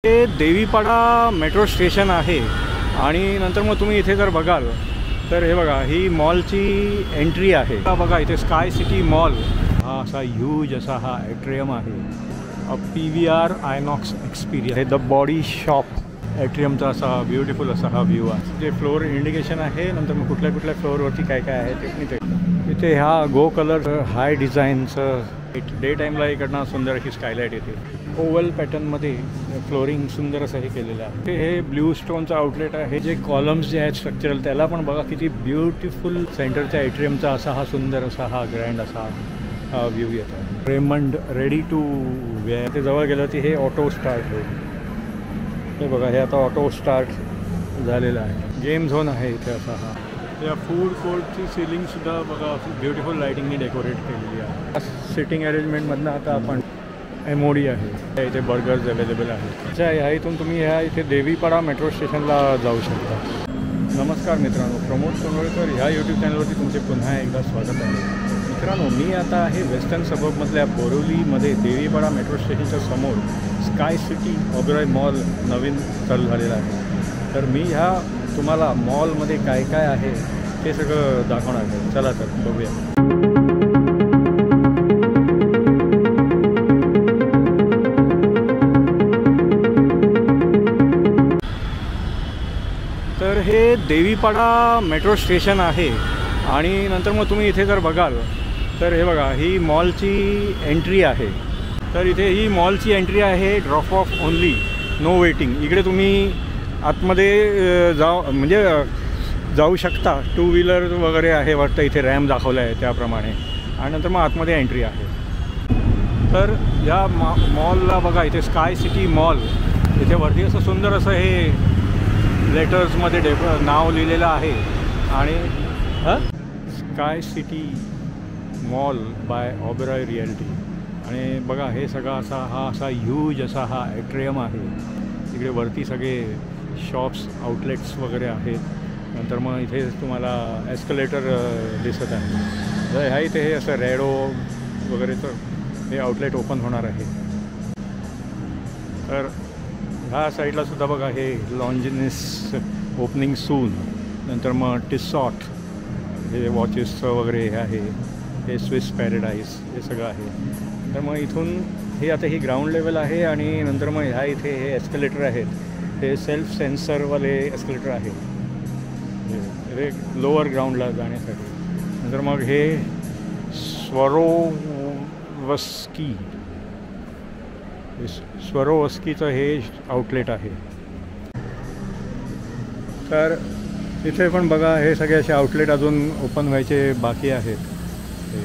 हे देवीपाडा metro station आहे आणि नंतर मग तुम्ही इथे जर बघाल तर हे बघा ही मॉलची एंट्री आहे. बघा इथे स्काय सिटी मॉल हा असा ह्यूज असा हा एट्रियम आहे. PVR आयनॉक्स एक्सपिरियन्स हे द बॉडी शॉप एट्रियमचा असा ब्युटिफुल असा हा व्ह्यू आहे. जे फ्लोअर इंडिकेशन आहे नंतर मग कुठल्या कुठल्या फ्लोअरवरती काय काय आहे ते इथे हा गो कलर हाय डिझाईनचं डे टाईमला इकडनं सुंदर अशी स्कायलाईट येते. ओवल पॅटर्नमध्ये फ्लोरिंग सुंदर असं हे केलेलं आहे. हे ब्ल्यू स्टोनचं आउटलेट आहे. जे कॉलम्स जे आहेत स्ट्रक्चरल त्याला पण बघा किती ब्युटिफुल सेंटरच्या एट्रियमचा असा हा सुंदर असा हा ग्रँड असा हा व्ह्यू येतो. रेमंड रेडी टू वेअर ते जवळ गेलं की हे ऑटो स्टार्ट होईल. हे बघा हे आता ऑटो स्टार्ट झालेलं आहे. गेम झोन आहे इथे असा हा. या फूड कोर्टची सिलिंगसुद्धा बघा ब्युटिफुल लाईटिंगने डेकोरेट केलेली आहे. सिटिंग अरेंजमेंटमधनं आता आपण MOD आहे. इथे बर्गर्स अवेलेबल आहेत. अच्छा ह्या इथून तुम्ही ह्या इथे देवीपाडा मेट्रो स्टेशनला जाऊ शकता. नमस्कार मित्रांनो, प्रमोद सोनवळेकर ह्या यूट्यूब चॅनलवरती तुमचे पुन्हा एकदा स्वागत आहे. मित्रांनो मी आता आहे वेस्टर्न सबअर्बमधल्या बोरिवलीमध्ये देवीपाडा मेट्रो स्टेशनच्या समोर स्काय सिटी ऑबरॉय मॉल नवीन चालू झालेला आहे. तर मी ह्या तुम्हाला मॉलमध्ये काय काय आहे ते सगळं दाखवणार आहे. चला तर बघूया. तर हे देवीपाडा मेट्रो स्टेशन आहे आणि नंतर मग तुम्ही इथे जर बघाल तर हे बघा ही मॉलची एंट्री आहे. तर इथे ही मॉलची एंट्री आहे. Drop off only, no waiting. इकडे तुम्ही आतमध्ये जाऊ शकता. 2 व्हीलर वगैरे आहे वाटतं. इथे रॅम्प दाखवला आहे त्याप्रमाणे आणि नंतर मग आतमध्ये एंट्री आहे. तर या मॉलला बघा इथे स्काय सिटी मॉल इथे वरती असं सुंदर असं हे लेटर्समध्ये नाव लिहिलेलं आहे आणि Sky City mall by Oberoi Realty. आणि बघा हे सगळा असा ह्यूज असा हा एट्रियम आहे. इकडे वरती सगळे शॉप्स आउटलेट्स वगैरे आहेत. नंतर मग इथे तुम्हाला एस्कलेटर दिसत आहे. तर ह्या इथे हे असं रॅडो वगैरेचं हे आउटलेट ओपन होणार आहे. तर ह्या साईडला सुद्धा बघा हे लॉन्जिनिस ओपनिंग सून. नंतर मग टिसॉट हे वॉचेसचं वगैरे हे आहे. हे स्विस पॅरेडाईज हे सगळं आहे. तर मग इथून हे आता ही ग्राउंड लेवल आहे आणि नंतर मग ह्या इथे हे एस्कलेटर आहेत. हे सेल्फ सेन्सरवाले एस्कलेटर आहेत हे लोअर ग्राउंडला जाण्यासाठी. नंतर मग हे स्वरोवस्कीचं हे आउटलेट आहे. तर इथे पण बघा हे सगळे असे आउटलेट अजून ओपन व्हायचे बाकी आहेत हे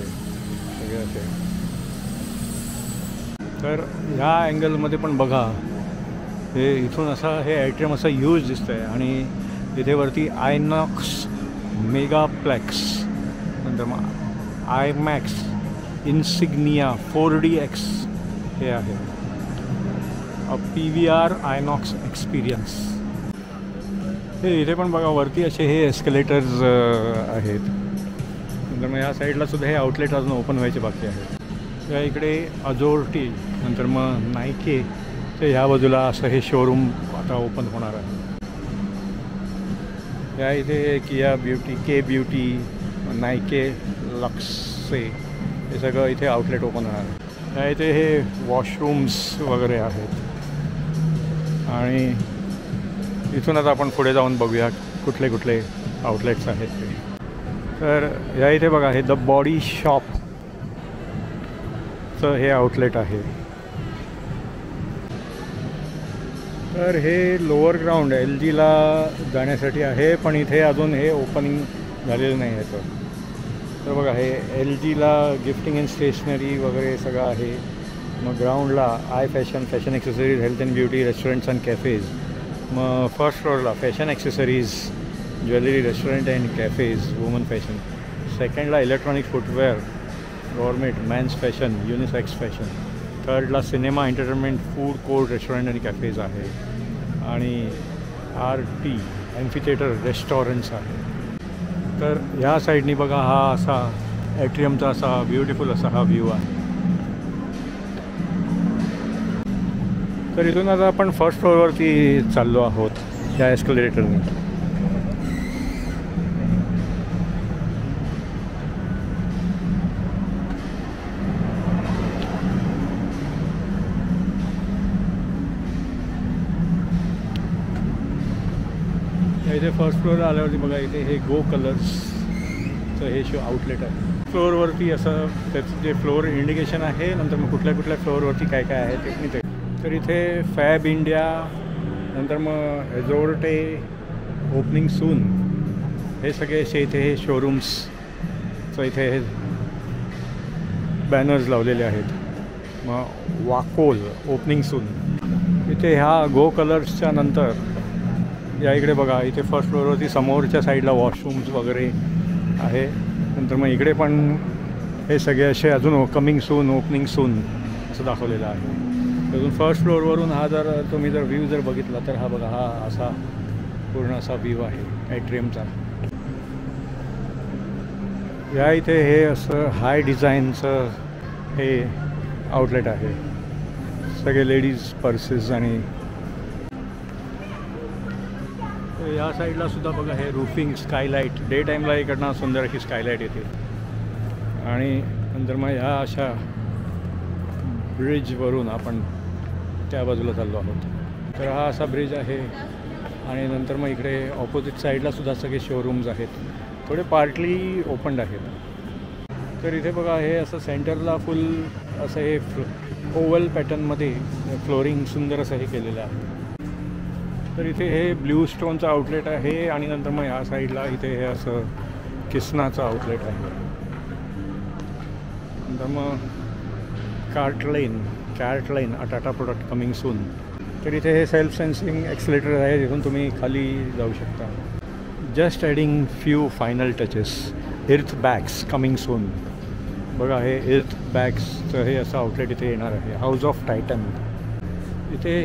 सगळे असे. तर ह्या अँगलमध्ये पण बघा हे इथून असं हे एट्रियम असं ह्यूज दिसतं आहे आणि इथे वरती आयनॉक्स मेगाप्लेक्स नंतर मग आयमॅक्स इन्सिग्निया 4DX हे आहे. PVR Inox experience. हे इथे पण बघा वरती असे हे एस्केलेटर्स आहेत. नंतर मग ह्या साईडला सुद्धा हे आउटलेट अजून ओपन व्हायचे बाकी आहेत. या इकडे अजोर्टी नंतर मग नायके ते ह्या बाजूला असं हे शोरूम आता ओपन होणार आहे. या इथे किया ब्युटी, के ब्युटी, नायके, लक्से हे सगळं इथे आउटलेट ओपन होणार आहे. या इथे हे वॉशरूम्स वगैरे आहेत आणि इथून आता आपण पुढे जाऊन बघूया कुठले कुठले आउटलेट्स आहेत ते. तर या इथे बघा हे द बॉडी शॉपचं हे आउटलेट आहे. तर हे लोअर ग्राउंड LGला जाण्यासाठी आहे पण इथे अजून हे ओपनिंग झालेलं नाही आहे. तर बघा हे LGला गिफ्टिंग अँड स्टेशनरी वगैरे सगळं आहे. मग ग्राउंडला fashion accessories, health and beauty, restaurants and cafes. मग फर्स्ट फ्लोअरला fashion accessories, jewellery, restaurant and cafes, woman fashion. सेकंडला electronic footwear, government, man's fashion, unisex fashion. थर्डला cinema, entertainment, food court, restaurant आणि कॅफेज आहे. आणि RT ॲम्फिथिएटर, रेस्टॉरंट्स आहे. तर ह्या साईडनी बघा हा असा एट्रियमचा असा ब्युटिफुल असा हा व्ह्यू आहे. तर इथून आता आपण फर्स्ट फ्लोअरवरती चाललो आहोत या एस्केलेटरने. इथे फर्स्ट फ्लोअर आल्यावरती बघा इथे हे गो कलर्सचं हे शो आउटलेट आहे. फ्लोअरवरती असं त्याचं जे फ्लोअर इंडिकेशन आहे, नंतर मग कुठल्या कुठल्या फ्लोअरवरती काय काय आहे ते इथे. तर इथे फॅब इंडिया, नंतर मग रेझोर्टे ओपनिंग सून, हे सगळे असे इथे हे शोरूम्सचं इथे हे बॅनर्स लावलेले आहेत. मग वाकोल ओपनिंग सून. इथे ह्या गो कलर्सच्या नंतर या इकडे बघा इथे फर्स्ट फ्लोअरवरती समोरच्या साईडला वॉशरूम्स वगैरे आहे. नंतर मग इकडे पण हे सगळे असे अजून कमिंग सून ओपनिंग सून असं दाखवलेलं आहे. अजून फर्स्ट फ्लोअरवरून हा जर तुम्ही जर व्ह्यू जर बघितला तर हा बघा हा असा पूर्ण असा व्ह्यू आहे एट्रियमचा. या इथे हे असं हाय डिझाईनचं हे आउटलेट आहे. सगळे लेडीज पर्सेस आणि या साईडला सुद्धा बघा हे रूफिंग स्कायलाईट. डे टाईमला इकडनं सुंदर अशी स्कायलाईट येते. आणि नंतर मग ह्या अशा ब्रिजवरून आपण त्या बाजूला चाललो आहोत. तर हा असा ब्रिज आहे. आणि नंतर मग इकडे ऑपोजिट साईडला सुद्धा सगळे शोरूम्स आहेत, थोडे पार्टली ओपन्ड आहेत. तर इथे बघा हे असं सेंटरला फुल असं हे ओवल पॅटर्नमध्ये फ्लोरिंग सुंदर असं हे केलेलं आहे. तर इथे हे ब्ल्यू स्टोनचं आउटलेट आहे. आणि नंतर मग ह्या साईडला इथे हे असं किसनाचं आउटलेट आहे. नंतर मग cart line Tata product coming soon. तर इथे हे सेल्फ सेन्सिंग एक्सलेटर आहे, जिथून तुम्ही खाली जाऊ शकता. Just adding few final touches. Earth bags coming soon. बघा हे इर्थ बॅग्सचं हे असं आउटलेट इथे येणार आहे. House of Titan. इथे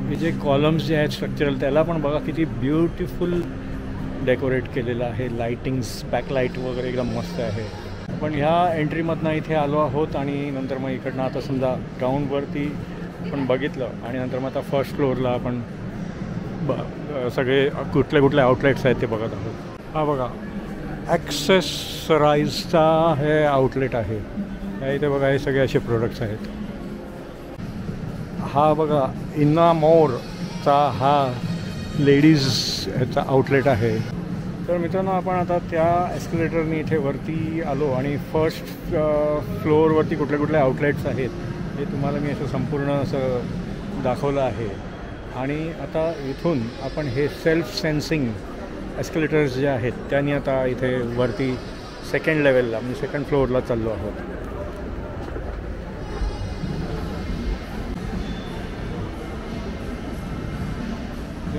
हे जे कॉलम्स जे आहेत स्ट्रक्चरल त्याला पण बघा किती ब्युटिफुल डेकोरेट केलेलं आहे. लाईटिंग्स बॅकलाईट वगैरे एकदम मस्त आहे. पण ह्या एंट्रीमधनं इथे आलो आहोत. आणि नंतर मग इकडनं आता समजा ग्राउंडवरती आपण बघितलं आणि नंतर मग आता फर्स्ट फ्लोअरला आपण सगळे कुठले कुठले आउटलेट्स आहेत ते बघत आहोत. हा बघा ॲक्सेसराईजचा हे आउटलेट आहे. ह्या इथे बघा हे सगळे असे प्रोडक्ट्स आहेत. हा बघा इनामोरचा हा लेडीज ह्याचा आउटलेट आहे. तर मित्रांनो आपण आता त्या एस्केलेटरनी इथे वरती आलो आणि फर्स्ट फ्लोअरवरती कुठले कुठले आउटलेट्स आहेत हे तुम्हाला मी असं संपूर्ण असं दाखवलं आहे. आणि आता इथून आपण हे सेल्फ सेन्सिंग एस्केलेटर्स जे आहेत त्यांनी आता इथे वरती सेकंड लेवलला म्हणजे सेकंड फ्लोअरला चाललो आहोत.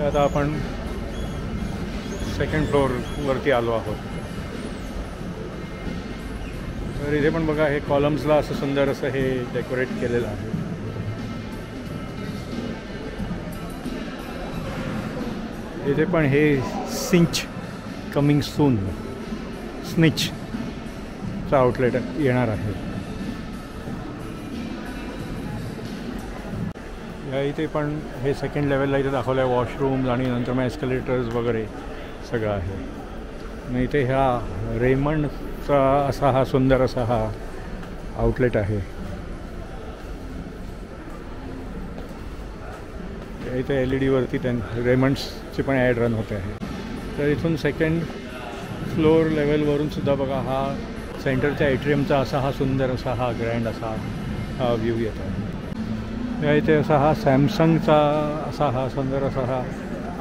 आता आपण सेकंड फ्लोअरवरती आलो आहोत. तर इथे पण बघा हे कॉलम्सला असं सुंदर असं हे डेकोरेट केलेलं आहे. इथे पण हे सिंच कमिंग सून स्निचचा आउटलेट येणार आहे. या इथे पण हे सेकंड लेवलला इथे दाखवलं आहे वॉशरूम्स आणि नंतर मग एस्केलेटर्स वगैरे सगळं आहे. मग इथे ह्या रेमंडचा असा हा सुंदर असा हा आउटलेट आहे. इथे LED वरती रेमंड्सची पण ॲड रन होते आहे. तर इथून सेकंड फ्लोअर लेवलवरून सुद्धा बघा हा सेंटरच्या एट्रियमचा असा हा सुंदर असा हा ग्रँड असा हा व्ह्यू येत आहे. या इथे असा हा सॅमसंगचा असा हा सुंदर असा हा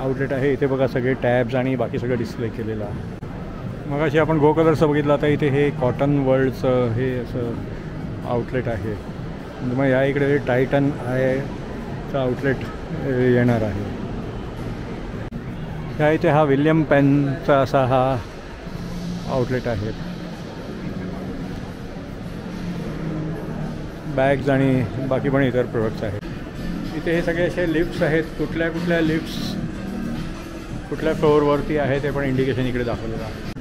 आउटलेट आहे. इथे बघा सगळे टॅब्स आणि बाकी सगळं डिस्प्ले केलेलं आहे. मग अशी आपण गो कलरचं बघितलं. आता इथे हे कॉटन वर्ल्डचं हे असं आउटलेट आहे. मग या इकडे टायटन चा आउटलेट येणार आहे. या इथे हा विल्यम पेनचा असा हा आउटलेट आहे. बॅग्स आणि बाकी पण इतर प्रोडक्ट्स आहेत. इथे हे सगळे असे लिफ्ट्स आहेत. कुठल्या कुठल्या लिफ्ट्स कुठल्या फ्लोअरवरती आहे ते पण इंडिकेशन इकडे दाखवलेलं आहे.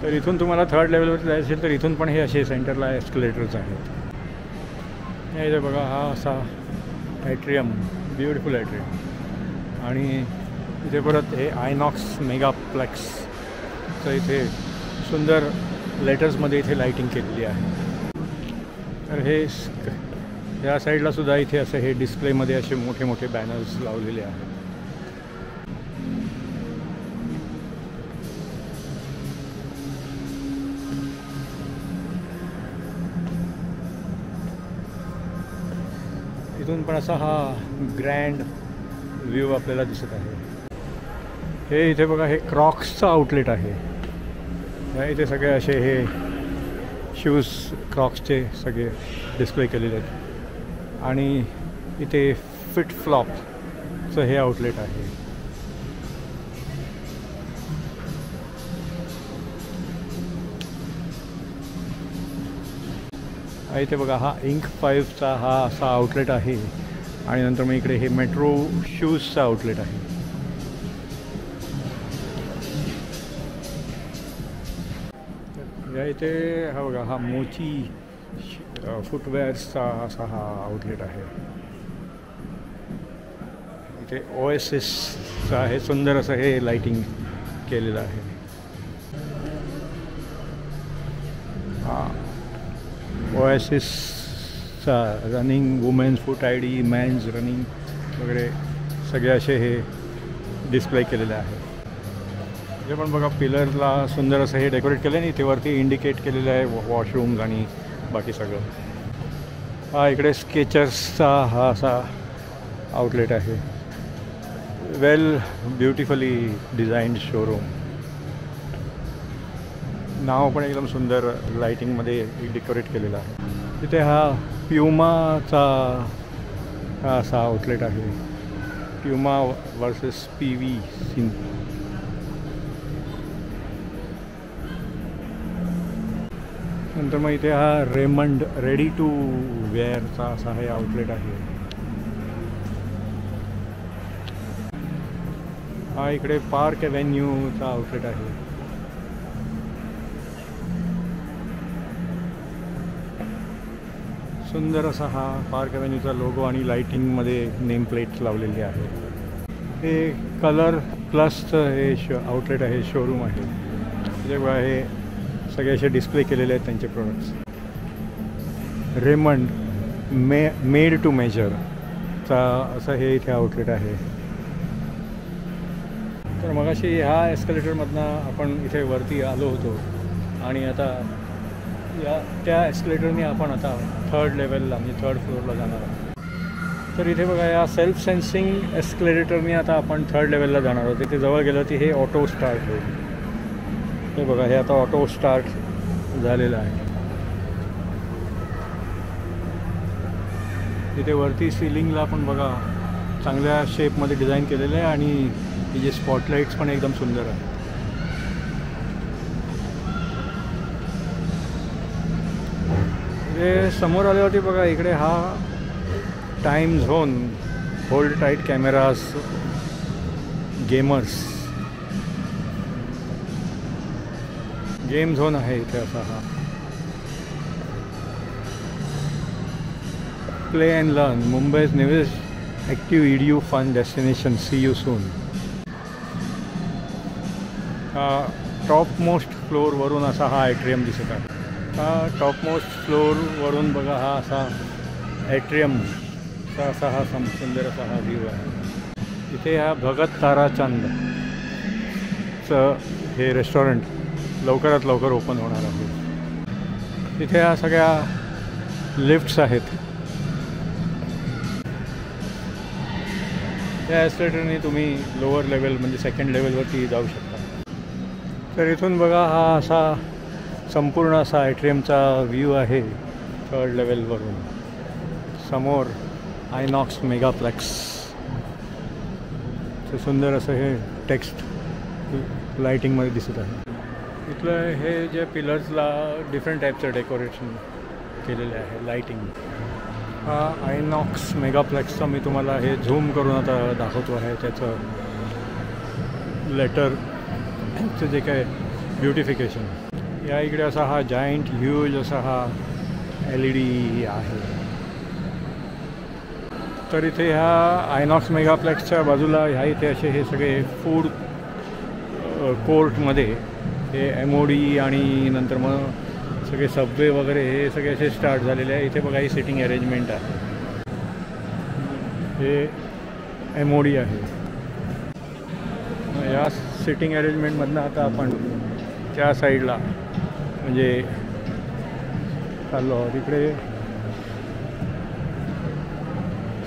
तर इथून तुम्हाला थर्ड लेवलवरती जायचं असेल तर इथून पण हे असे सेंटरला एस्केलेटर्स आहेत. इथे बघा हा असा एट्रियम ब्युटिफुल एट्रियम. आणि इथे परत हे आयनॉक्स मेगाप्लेक्सचं इथे सुंदर लेटर्समध्ये इथे लाईटिंग केलेली आहे. तर हे या साईडला सुद्धा इथे असं हे डिस्प्लेमध्ये असे मोठे मोठे बॅनर्स लावलेले आहेत. इथून पण असा हा ग्रँड व्ह्यू आपल्याला दिसत आहे. हे इथे बघा, हे क्रॉक्सचं आउटलेट आहे. इथे सगळे असे हे शूज क्रॉक्सचे सगळे डिस्प्ले केलेले आहेत. आणि इथे फिट फ्लॉपचं हे आउटलेट आहे. इथे बघा, हा इंक 5चा हा असा आउटलेट आहे. आणि नंतर मग इकडे हे मेट्रो शूजचं आउटलेट आहे. या इथे हा बघा, हा मोची फुटवेअर्सचा असा हा आउटलेट आहे. इथे ओएसिसचं आहे, सुंदर असं हे लाईटिंग केलेलं आहे. ओएसिसचा रनिंग, वुमेन्स फूट ID, मेन्स रनिंग वगैरे सगळे असे हे डिस्प्ले केलेले आहे. इथे पण बघा, पिलरला सुंदर असं हे डेकोरेट केलं आहे. इथे वरती इंडिकेट केलेलं आहे वॉशरूम्स आणि बाकी सगळं. हा इकडे स्केचर्सचा हा असा आउटलेट आहे. वेल ब्युटिफुली डिझाईन्ड शोरूम. नाव पण एकदम सुंदर लाईटिंगमध्ये डेकोरेट केलेलं आहे. तिथे हा प्युमाचा हा असा आउटलेट आहे. Puma versus PV scene. नंतर मग इथे हा रेमंड रेडी टू वेअरचा असा हे आउटलेट आहे. हा इकडे पार्क एव्हेन्यूचा आउटलेट आहे. सुंदर असा हा पार्क एव्हेन्यूचा लोगो आणि लाईटिंगमध्ये नेम प्लेट्स लावलेली आहे. हे कलर प्लसचं हे आउटलेट आहे, शोरूम आहे. त्याच्यामुळे हे सगळे असे डिस्प्ले केलेले आहेत त्यांचे प्रोडक्ट्स. रेमंड मेड टू मेजरचा असं हे इथे आउटलेट आहे. तर मगाशी ह्या एस्केलेटरमधनं आपण इथे वरती आलो होतो आणि आता त्या एस्केलेटरने आपण आता 3rd लेवलला म्हणजे 3rd फ्लोअरला जाणार आहोत. तर इथे बघा, या सेल्फ सेन्सिंग एस्केलेटरने आता आपण 3rd लेवलला जाणार आहोत. इथे जवळ गेलं की हे ऑटो स्टार्ट होईल. हे बघा, हे आता ऑटो स्टार्ट झालेलं आहे. इथे वरती सिलिंगला पण बघा चांगल्या शेपमध्ये डिझाईन केलेलं आहे आणि हे जे स्पॉटलाईट्स पण एकदम सुंदर आहे. हे समोर आल्यावरती बघा, इकडे हा time zone, hold tight cameras, game zone आहे इथे असा हा. Play and learn, Mumbai's newest active EDU fun destination, see you soon. हा टॉप मोस्ट फ्लोअरवरून असा हा ॲट्रियम दिसत आहे. हा टॉप मोस्ट फ्लोअरवरून बघा, हा असा ॲट्रियमचा असा हा सुंदर असा हा व्ह्यू आहे. इथे हा भगत ताराचंदचं हे रेस्टॉरंट लवकरात लवकर ओपन होणार आहे. तिथे ह्या सगळ्या लिफ्ट्स आहेत. त्या एस्केलेटरने तुम्ही लोअर लेवल म्हणजे 2nd लेवलवरती जाऊ शकता. तर इथून बघा, हा असा संपूर्ण असा ॲट्रियमचा व्ह्यू आहे 3rd लेवलवरून. समोर आयनॉक्स मेगाप्लेक्स सुंदर असं हे टेक्स्ट लाईटिंगमध्ये दिसत आहे. इथलं हे जे पिलर्सला डिफरंट टाईपचं डेकोरेशन केलेलं आहे, लाईटिंग. हा आयनॉक्स मेगाप्लेक्सचं मी तुम्हाला हे झूम करून आता दाखवतो आहे. त्याचं लेटरचं जे काय ब्युटिफिकेशन. या इकडे असा हा जायंट ह्यूज असा हा LED आहे. तर इथे ह्या आयनॉक्स मेगाप्लेक्सच्या बाजूला ह्या इथे असे हे सगळे फूड कोर्टमध्ये हे MOD आणि नंतर मग सगळे सबवे वगैरे हे सगळे असे स्टार्ट झालेले आहे. इथे बघा ही सिटिंग अरेंजमेंट आहे. हे MOD आहे. या सिटिंग अरेंजमेंटमधनं आता आपण त्या साईडला म्हणजे चाललो आहोत. इकडे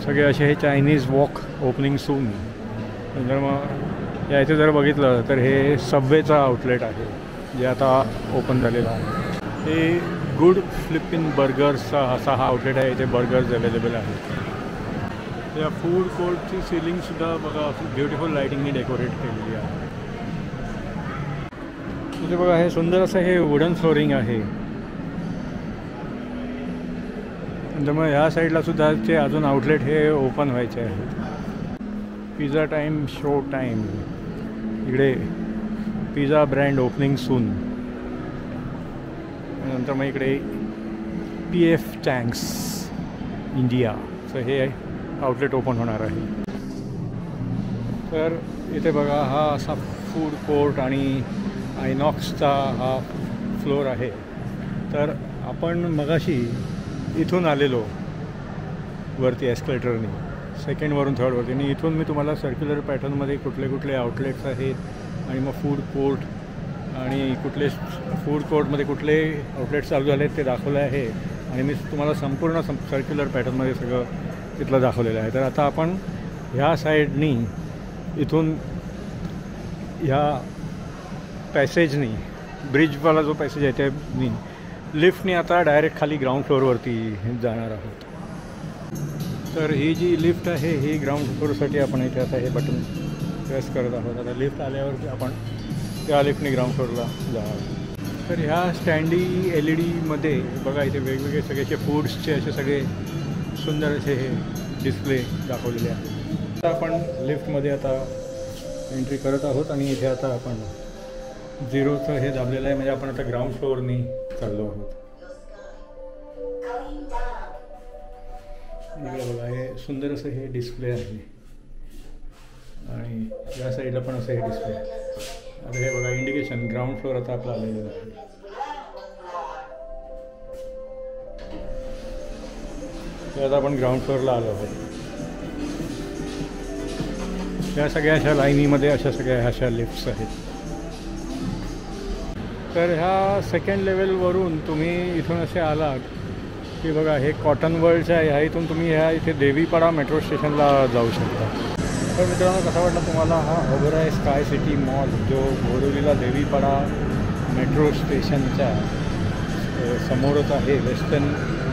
सगळे असे हे चायनीज वॉक ओपनिंग सून. नंतर मग या इथे जर बघितलं तर हे सबवेचा आउटलेट आहे जे आता ओपन झालेला आहे. हे गुड फ्लिपिन बर्गर्सचा असा हा आउटलेट आहे. इथे बर्गर्स अवेलेबल आहेत. या फूड कोर्टची सिलिंगसुद्धा बघा ब्युटिफुल लाईटिंगनी डेकोरेट केलेली आहे. इथे बघा हे सुंदर असं हे वुडन फ्लोरिंग आहे. नंतर मग ह्या साईडला सुद्धा ते अजून आउटलेट हे ओपन व्हायचे आहेत. Pizza time show time. इकडे पिझ्झा ब्रँड ओपनिंग सून. नंतर मग इकडे PF टँक्स इंडियाचं हे आउटलेट ओपन होणार आहे. तर इथे बघा हा असा फूड कोर्ट आणि आयनॉक्सचा हा फ्लोअर आहे. तर आपण मगाशी इथून आलेलो वरती एस्केलेटरने सेकंडवरून थर्डवरती आणि इथून मी तुम्हाला सर्क्युलर पॅटर्नमध्ये कुठले कुठले आउटलेट्स आहेत आणि मग फूड कोर्ट आणि कुठले फूड कोर्टमध्ये कुठले आउटलेट्स चालू झाले ते दाखवलं आहे आणि मी तुम्हाला संपूर्ण सर्क्युलर पॅटर्नमध्ये सगळं तिथलं दाखवलेलं आहे. तर आता आपण ह्या साईडनी इथून ह्या पॅसेजनी ब्रिजवाला जो पॅसेज आहे त्यानी लिफ्टने आता डायरेक्ट खाली ग्राउंड फ्लोअरवरती जाणार आहोत. तर ही जी लिफ्ट आहे ही ग्राउंड फ्लोअरसाठी आपण इथे आता हे बटन प्रेस करत आहोत. आता लिफ्ट आल्यावरती आपण त्या लिफ्टने ग्राउंड फ्लोअरला जाणार. तर ह्या स्टँडी LED बघा इथे वेगवेगळे सगळे असे फूड्सचे असे सगळे सुंदर असे हे डिस्प्ले दाखवलेले आहेत. आता आपण लिफ्टमध्ये आता एंट्री करत आहोत आणि इथे आता आपण 0चं हे दाबलेलं आहे म्हणजे आपण आता ग्राउंड फ्लोअरनी चाललो आहोत. इकडे बघा हे सुंदर असं हे डिस्प्ले आहे आणि या साईडला पण असं हे डिस्प्ले आहे. आता हे बघा इंडिकेशन ग्राउंड फ्लोअर आता आपलं आलेलं आहे. आता आपण ग्राउंड फ्लोअरला आलो आहोत. या सगळ्या अशा लाईनीमध्ये अशा सगळ्या अशा लिफ्ट्स आहेत. तर ह्या सेकंड लेवलवरून तुम्ही इथून असे आलात की बघा हे कॉटन वर्ल्डच्या ह्या इथून तुम्ही ह्या इथे देवीपाडा मेट्रो स्टेशनला जाऊ शकता. तर मित्रांनो कसा वाटला तुम्हाला हा ओबेरॉय स्काय सिटी मॉल जो बोरिवलीला देवीपाडा मेट्रो स्टेशनच्या समोरच आहे वेस्टर्न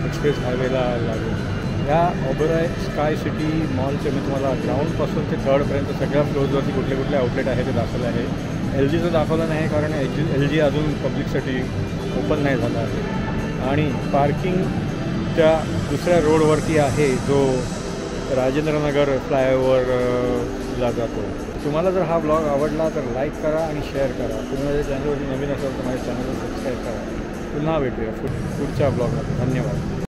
एक्सप्रेस हायवेला लागून. ह्या ओबेरॉय स्काय सिटी मॉलचे मी तुम्हाला ग्राउंडपासून ते थर्डपर्यंत सगळ्या फ्लोअर्सवरती कुठले कुठले आउटलेट आहे ते दाखवलं आहे. LGचं दाखवलं नाही कारण LG अजून पब्लिकसाठी ओपन नाही झाला आहे आणि पार्किंग त्या दुसऱ्या रोडवरती आहे जो राजेंद्रनगर फ्लायओव्हरला जातो. तुम्हाला जर हा ब्लॉग आवडला तर लाईक करा आणि शेअर करा. तुम्ही माझ्या चॅनलवरती नवीन असाल तर माझ्या चॅनलला सबस्क्राईब करा. पुन्हा भेटूया पुढच्या ब्लॉगमध्ये. धन्यवाद.